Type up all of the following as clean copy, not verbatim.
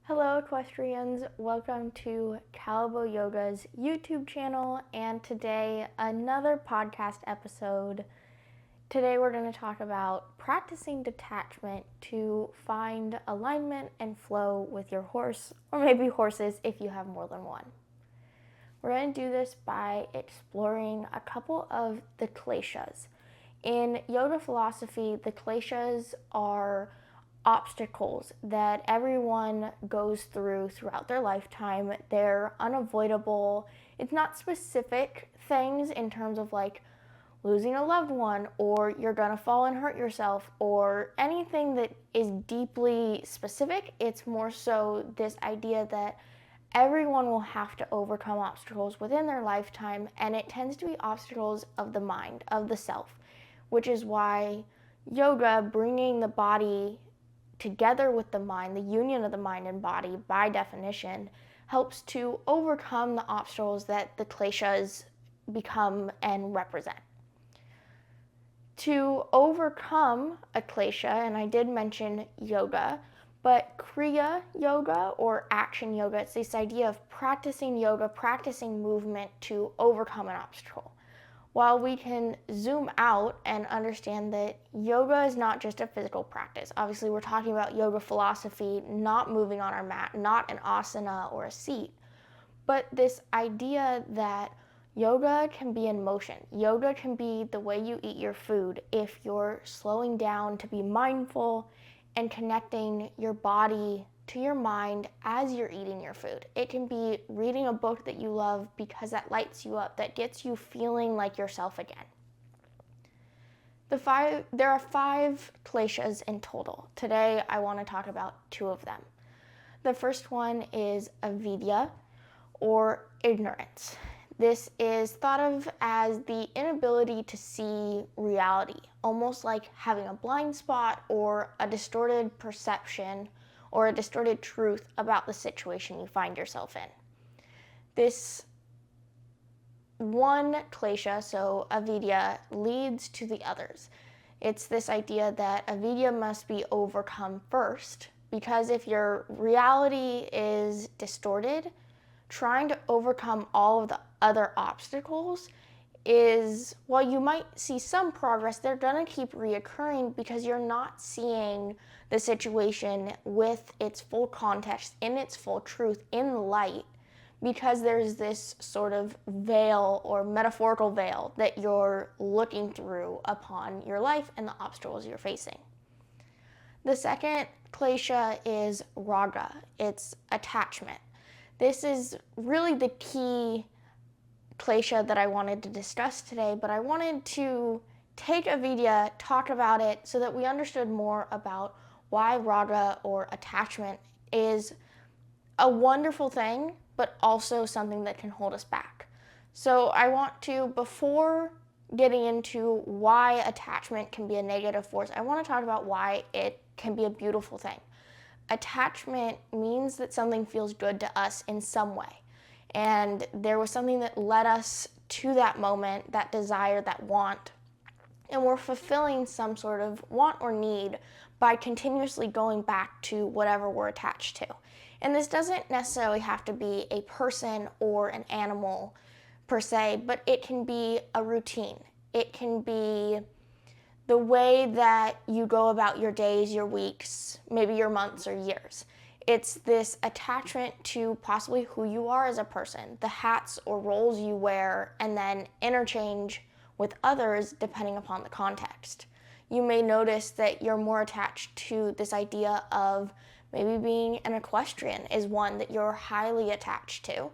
Hello equestrians, welcome to Calabo Yoga's YouTube channel and today another podcast episode. Today we're going to talk about practicing detachment to find alignment and flow with your horse, or maybe horses if you have more than one. We're going to do this by exploring a couple of the Kleshas. In yoga philosophy, the Kleshas are obstacles that everyone goes through throughout their lifetime. They're unavoidable. It's not specific things in terms of like losing a loved one or you're gonna fall and hurt yourself or anything that is deeply specific. It's more so this idea that everyone will have to overcome obstacles within their lifetime, and it tends to be obstacles of the mind, of the self, which is why yoga, bringing the body together with the mind, the union of the mind and body by definition, helps to overcome the obstacles that the kleshas become and represent. To overcome a klesha, and I did mention yoga, but kriya yoga or action yoga, it's this idea of practicing yoga, practicing movement to overcome an obstacle. While we can zoom out and understand that yoga is not just a physical practice. Obviously, we're talking about yoga philosophy, not moving on our mat, not an asana or a seat. But this idea that yoga can be in motion. Yoga can be the way you eat your food if you're slowing down to be mindful and connecting your body to your mind as you're eating your food. It can be reading a book that you love because that lights you up, that gets you feeling like yourself again. There are 5 kleshas in total. Today I want to talk about 2 of them. The first one is avidya, or ignorance. This is thought of as the inability to see reality, almost like having a blind spot or a distorted perception or a distorted truth about the situation you find yourself in. This one klesha, so avidya, leads to the others. It's this idea that avidya must be overcome first, because if your reality is distorted, trying to overcome all of the other obstacles is, while you might see some progress, they're gonna keep reoccurring because you're not seeing the situation with its full context, in its full truth, in light, because there's this sort of veil or metaphorical veil that you're looking through upon your life and the obstacles you're facing. The second klesha is raga. It's attachment. This is really the key klesha that I wanted to discuss today, but I wanted to take avidya, talk about it so that we understood more about why raga or attachment is a wonderful thing, but also something that can hold us back. So I want to, before getting into why attachment can be a negative force, I want to talk about why it can be a beautiful thing. Attachment means that something feels good to us in some way. And there was something that led us to that moment, that desire, that want. And we're fulfilling some sort of want or need by continuously going back to whatever we're attached to. And this doesn't necessarily have to be a person or an animal per se, but it can be a routine. It can be the way that you go about your days, your weeks, maybe your months or years. It's this attachment to possibly who you are as a person, the hats or roles you wear, and then interchange with others depending upon the context. You may notice that you're more attached to this idea of maybe being an equestrian is one that you're highly attached to.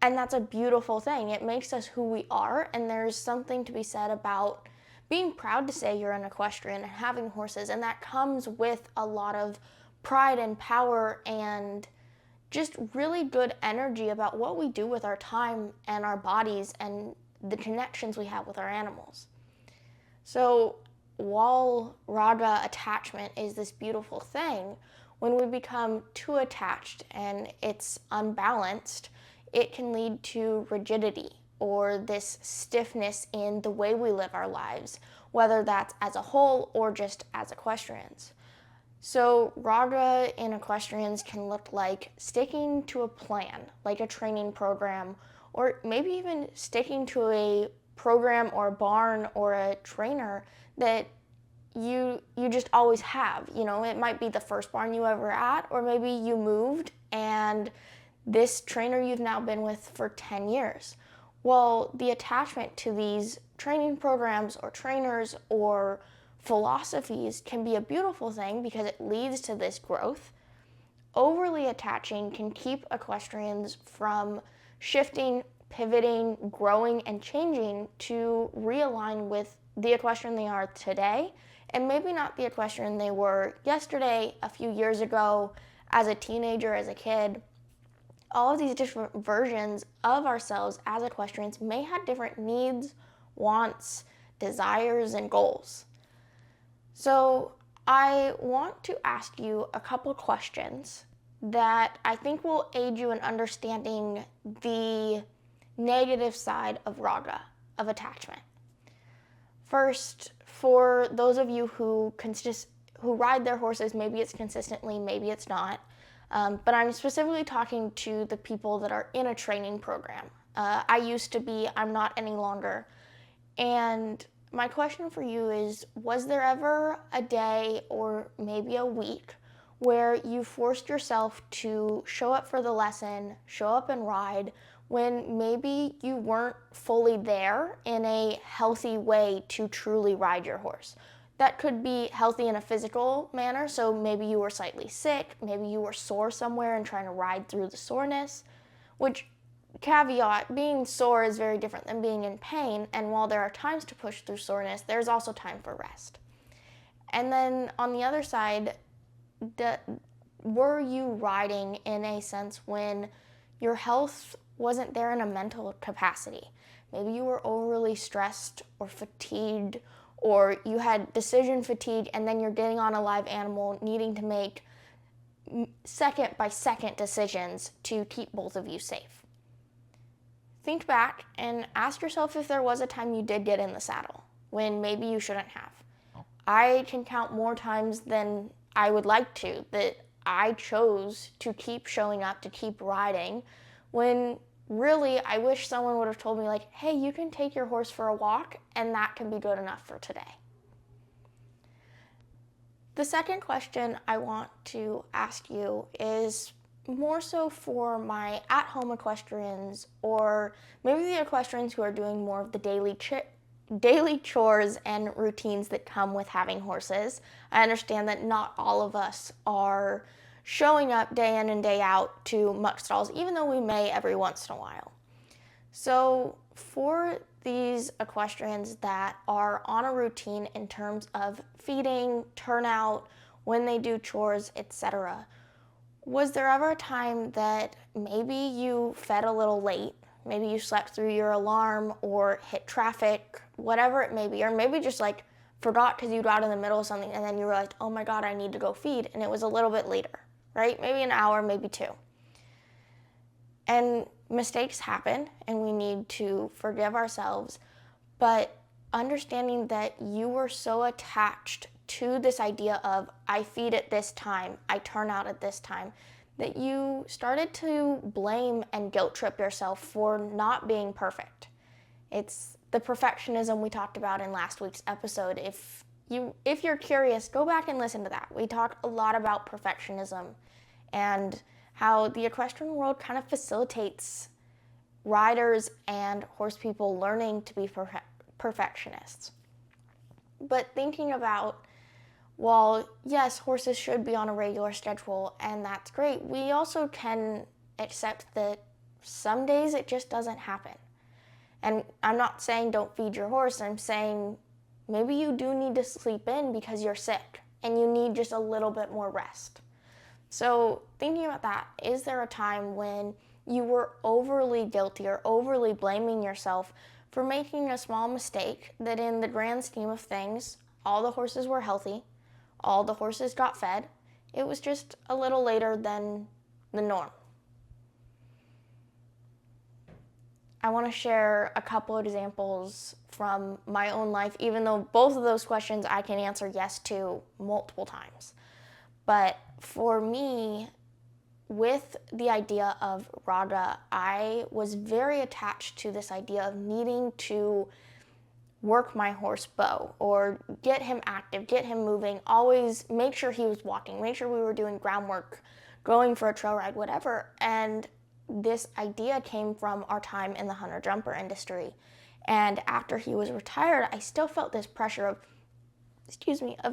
And that's a beautiful thing. It makes us who we are, and there's something to be said about being proud to say you're an equestrian and having horses, and that comes with a lot of pride and power and just really good energy about what we do with our time and our bodies and the connections we have with our animals. So while raga, attachment, is this beautiful thing, when we become too attached and it's unbalanced, it can lead to rigidity or this stiffness in the way we live our lives, whether that's as a whole or just as equestrians. So raga in equestrians can look like sticking to a plan, like a training program, or maybe even sticking to a program or a barn or a trainer that you just always have. It might be the first barn you ever at, or maybe you moved and this trainer you've now been with for 10 years. Well, the attachment to these training programs or trainers or philosophies can be a beautiful thing because it leads to this growth. Overly attaching can keep equestrians from shifting, pivoting, growing, and changing to realign with the equestrian they are today, and maybe not the equestrian they were yesterday, a few years ago, as a teenager, as a kid. All of these different versions of ourselves as equestrians may have different needs, wants, desires, and goals. So I want to ask you a couple questions that I think will aid you in understanding the negative side of raga, of attachment. First, for those of you who ride their horses, maybe it's consistently, maybe it's not, but I'm specifically talking to the people that are in a training program. I used to be, I'm not any longer. And my question for you is, was there ever a day or maybe a week where you forced yourself to show up for the lesson, show up and ride, when maybe you weren't fully there in a healthy way to truly ride your horse? That could be healthy in a physical manner, so maybe you were slightly sick, maybe you were sore somewhere and trying to ride through the soreness, which, caveat, being sore is very different than being in pain, and while there are times to push through soreness, there's also time for rest. And then on the other side, were you riding in a sense when your health wasn't there in a mental capacity? Maybe you were overly stressed or fatigued, or you had decision fatigue, and then you're getting on a live animal needing to make second by second decisions to keep both of you safe. Think back and ask yourself if there was a time you did get in the saddle when maybe you shouldn't have. I can count more times than I would like to that I chose to keep showing up, to keep riding, when really I wish someone would have told me, like, hey, you can take your horse for a walk and that can be good enough for today. The second question I want to ask you is more so for my at-home equestrians, or maybe the equestrians who are doing more of the daily chores and routines that come with having horses. I understand that not all of us are showing up day in and day out to muck stalls, even though we may every once in a while. So for these equestrians that are on a routine in terms of feeding, turnout, when they do chores, etc., was there ever a time that maybe you fed a little late, maybe you slept through your alarm or hit traffic, whatever it may be, or maybe just like forgot because you got in the middle of something and then you realized, oh my God, I need to go feed, and it was a little bit later, right? Maybe an hour, maybe two. And mistakes happen and we need to forgive ourselves, but understanding that you were so attached to this idea of I feed at this time, I turn out at this time, that you started to blame and guilt trip yourself for not being perfect. It's the perfectionism we talked about in last week's episode. If you're curious, go back and listen to that. We talk a lot about perfectionism and how the equestrian world kind of facilitates riders and horse people learning to be perfectionists. But thinking about, well, yes, horses should be on a regular schedule, and that's great. We also can accept that some days it just doesn't happen. And I'm not saying don't feed your horse. I'm saying maybe you do need to sleep in because you're sick and you need just a little bit more rest. So thinking about that, is there a time when you were overly guilty or overly blaming yourself for making a small mistake that in the grand scheme of things, all the horses were healthy, all the horses got fed, it was just a little later than the norm? I want to share a couple of examples from my own life, even though both of those questions I can answer yes to multiple times. But for me, with the idea of Raga, I was very attached to this idea of needing to work my horse Bo, or get him active, get him moving, always make sure he was walking, make sure we were doing groundwork, going for a trail ride, whatever. And this idea came from our time in the hunter jumper industry. And after he was retired, I still felt this pressure of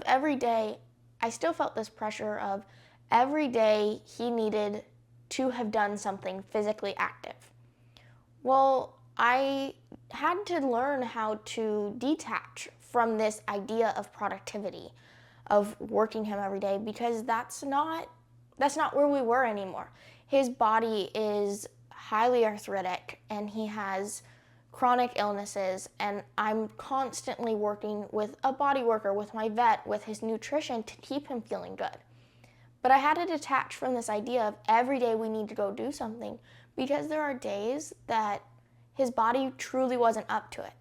every day. I still felt this pressure of every day he needed to have done something physically active. Well, I had to learn how to detach from this idea of productivity, of working him every day, because that's not where we were anymore. His body is highly arthritic and he has chronic illnesses, and I'm constantly working with a body worker, with my vet, with his nutrition to keep him feeling good. But I had to detach from this idea of every day we need to go do something, because there are days that his body truly wasn't up to it.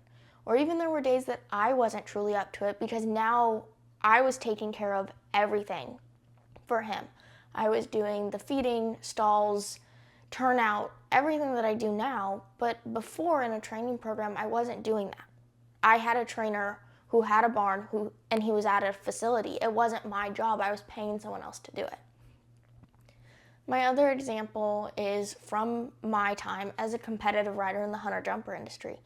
Or even there were days that I wasn't truly up to it, because now I was taking care of everything for him. I was doing the feeding, stalls, turnout, everything that I do now. But before, in a training program, I wasn't doing that. I had a trainer who had a barn and he was at a facility. It wasn't my job. I was paying someone else to do it. My other example is from my time as a competitive rider in the hunter jumper industry.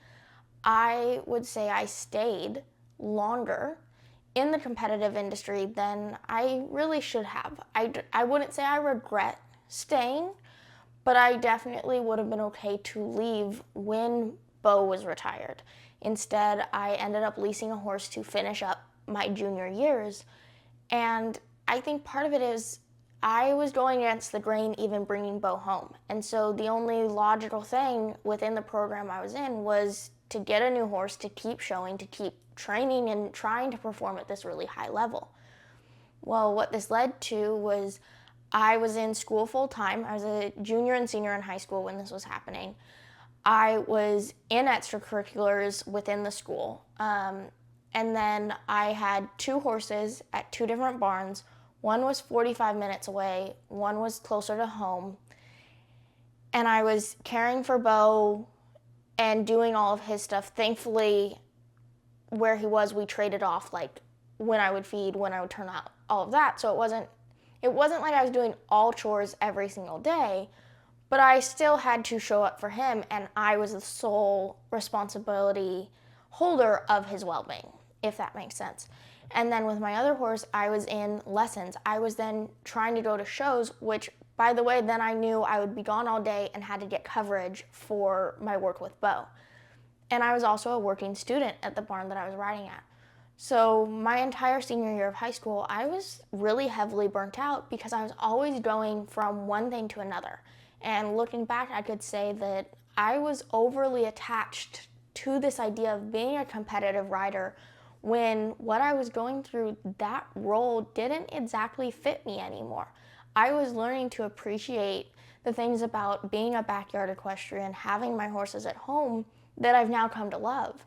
I would say I stayed longer in the competitive industry than I really should have. I wouldn't say I regret staying, but I definitely would have been okay to leave when Bo was retired. Instead, I ended up leasing a horse to finish up my junior years. And I think part of it is I was going against the grain even bringing Bo home. And so the only logical thing within the program I was in was to get a new horse, to keep showing, to keep training and trying to perform at this really high level. Well, what this led to was I was in school full time. I was a junior and senior in high school when this was happening. I was in extracurriculars within the school. And then I had 2 horses at 2 different barns. One was 45 minutes away, one was closer to home. And I was caring for Bo and doing all of his stuff. Thankfully, where he was, we traded off, like when I would feed, when I would turn out, all of that. So it wasn't like I was doing all chores every single day, but I still had to show up for him, and I was the sole responsibility holder of his well-being, if that makes sense. And then with my other horse, I was in lessons. I was then trying to go to shows, which, by the way, then I knew I would be gone all day and had to get coverage for my work with Bo. And I was also a working student at the barn that I was riding at. So my entire senior year of high school, I was really heavily burnt out because I was always going from one thing to another. And looking back, I could say that I was overly attached to this idea of being a competitive rider when what I was going through, that role didn't exactly fit me anymore. I was learning to appreciate the things about being a backyard equestrian, having my horses at home, that I've now come to love.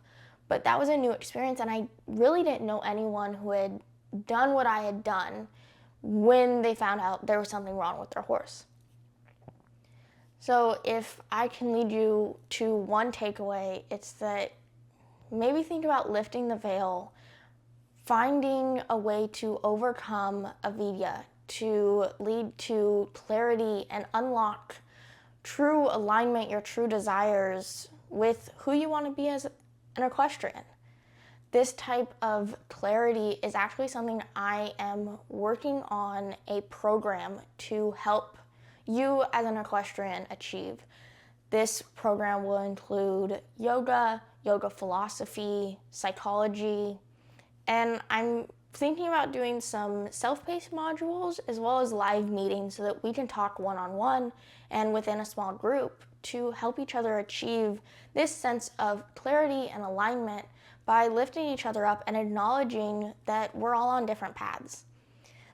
But that was a new experience, and I really didn't know anyone who had done what I had done when they found out there was something wrong with their horse. So if I can lead you to one takeaway, it's that maybe think about lifting the veil, finding a way to overcome avidya, to lead to clarity and unlock true alignment, your true desires with who you want to be as an equestrian. This type of clarity is actually something I am working on a program to help you as an equestrian achieve. This program will include yoga, yoga philosophy, psychology, and I'm thinking about doing some self-paced modules as well as live meetings so that we can talk one-on-one and within a small group to help each other achieve this sense of clarity and alignment by lifting each other up and acknowledging that we're all on different paths.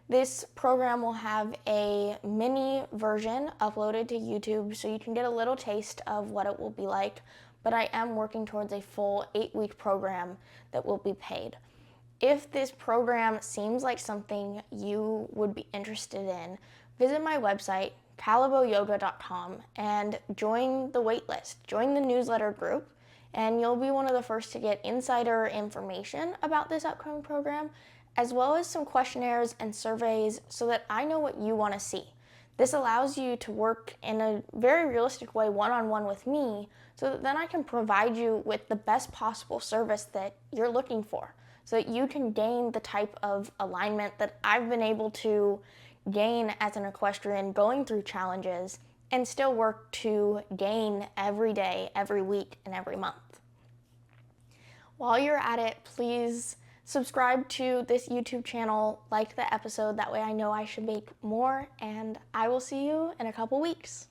This program will have a mini version uploaded to YouTube so you can get a little taste of what it will be like, but I am working towards a full 8-week program that will be paid. If this program seems like something you would be interested in, visit my website, caliboyoga.com, and join the waitlist. Join the newsletter group, and you'll be one of the first to get insider information about this upcoming program, as well as some questionnaires and surveys so that I know what you want to see. This allows you to work in a very realistic way one-on-one with me so that then I can provide you with the best possible service that you're looking for so that you can gain the type of alignment that I've been able to gain as an equestrian going through challenges and still work to gain every day, every week, and every month. While you're at it, please subscribe to this YouTube channel, like the episode, that way I know I should make more, and I will see you in a couple weeks.